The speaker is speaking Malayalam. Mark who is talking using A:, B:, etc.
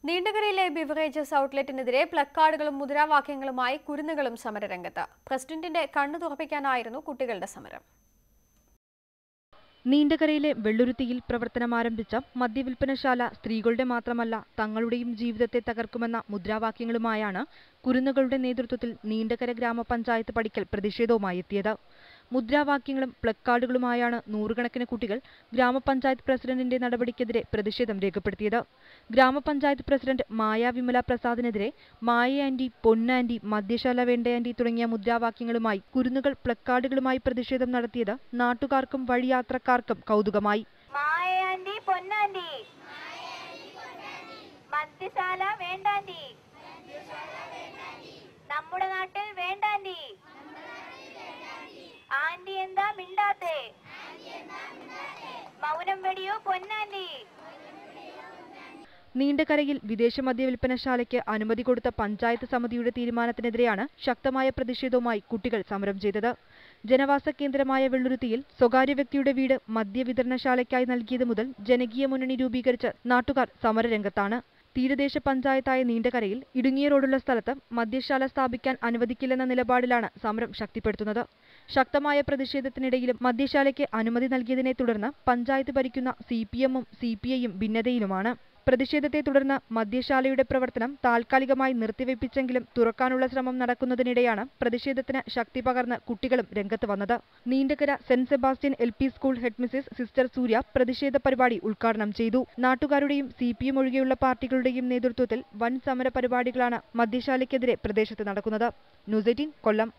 A: നീണ്ടകരയിലെ ബിവറേജസ് ഔട്ട്ലെറ്റിനെതിരെ പ്ലക്കാർഡുകളും മുദ്രാവാക്യങ്ങളുമായി കുരുന്നുകളും സമരരംഗത്ത്. പ്രസിഡന്റിന്റെ കണ്ണു തുറപ്പിക്കാനായിരുന്നു കുട്ടികളുടെ സമരം.
B: നീണ്ടകരയിലെ വെള്ളുരുത്തിയിൽ പ്രവർത്തനമാരംഭിച്ച മദ്യവിൽപ്പനശാല സ്ത്രീകളുടെ മാത്രമല്ല തങ്ങളുടെയും ജീവിതത്തെ തകർക്കുമെന്ന മുദ്രാവാക്യങ്ങളുമായാണ് കുരുന്നുകളുടെ നേതൃത്വത്തിൽ നീണ്ടകര ഗ്രാമപഞ്ചായത്ത് പടിക്കൽ പ്രതിഷേധവുമായി എത്തിയത്. മുദ്രാവാക്യങ്ങളും പ്ലക്കാർഡുകളുമായാണ് നൂറുകണക്കിന് കുട്ടികൾ ഗ്രാമപഞ്ചായത്ത് പ്രസിഡന്റിന്റെ നടപടിക്കെതിരെ പ്രതിഷേധം രേഖപ്പെടുത്തിയത്. ഗ്രാമപഞ്ചായത്ത് പ്രസിഡന്റ് മായ വിമല പ്രസാദിനെതിരെ മായ ആന്റി, പൊന്നാന്റി, മദ്യശാല വേണ്ട ആന്റി തുടങ്ങിയ മുദ്രാവാക്യങ്ങളുമായി കുരുന്നുകൾ പ്ലക്കാർഡുകളുമായി പ്രതിഷേധം നടത്തിയത് നാട്ടുകാർക്കും വഴിയാത്രക്കാർക്കും കൗതുകമായി.
C: മദ്യശാല വേണ്ടാന്റി, നമ്മുടെ നാട്ടിൽ വേണ്ടാന്റി, ആന്റി എന്താ മിണ്ടാത്തെ, മൗനം വെടിയോ പൊന്നാന്റി.
B: നീണ്ടകരയിൽ വിദേശ മദ്യവിൽപ്പനശാലയ്ക്ക് അനുമതി കൊടുത്ത പഞ്ചായത്ത് സമിതിയുടെ തീരുമാനത്തിനെതിരെയാണ് ശക്തമായ പ്രതിഷേധവുമായി കുട്ടികൾ സമരം ചെയ്തത്. ജനവാസ കേന്ദ്രമായ വെള്ളുരുത്തിയിൽ സ്വകാര്യ വ്യക്തിയുടെ വീട് മദ്യവിതരണശാലയ്ക്കായി നൽകിയത് മുതൽ ജനകീയ മുന്നണി രൂപീകരിച്ച് നാട്ടുകാർ സമരരംഗത്താണ്. തീരദേശ പഞ്ചായത്തായ നീണ്ടകരയിൽ ഇടുങ്ങിയ റോഡുള്ള സ്ഥലത്ത് മദ്യശാല സ്ഥാപിക്കാൻ അനുവദിക്കില്ലെന്ന നിലപാടിലാണ് സമരം ശക്തിപ്പെടുത്തുന്നത്. ശക്തമായ പ്രതിഷേധത്തിനിടയിലും മദ്യശാലയ്ക്ക് അനുമതി നൽകിയതിനെ തുടർന്ന് പഞ്ചായത്ത് ഭരിക്കുന്ന CPM-ഉം CPI-യും ഭിന്നതയിലുമാണ്. പ്രതിഷേധത്തെ തുടർന്ന് മദ്യശാലയുടെ പ്രവർത്തനം താൽക്കാലികമായി നിർത്തിവെപ്പിച്ചെങ്കിലും തുറക്കാനുള്ള ശ്രമം നടക്കുന്നതിനിടെയാണ് പ്രതിഷേധത്തിന് ശക്തി പകർന്ന് കുട്ടികളും രംഗത്ത് വന്നത്. Neendakara saint Sebastian LP school headmistress sister Surya പ്രതിഷേധ പരിപാടി ഉദ്ഘാടനം ചെയ്തു. നാട്ടുകാരുടെയും CPM ഒഴികെയുള്ള പാർട്ടികളുടെയും നേതൃത്വത്തിൽ വൻ സമര പരിപാടികളാണ് മദ്യശാലയ്ക്കെതിരെ പ്രദേശത്ത് നടക്കുന്നത്. ന്യൂസ് 18 കൊല്ലം.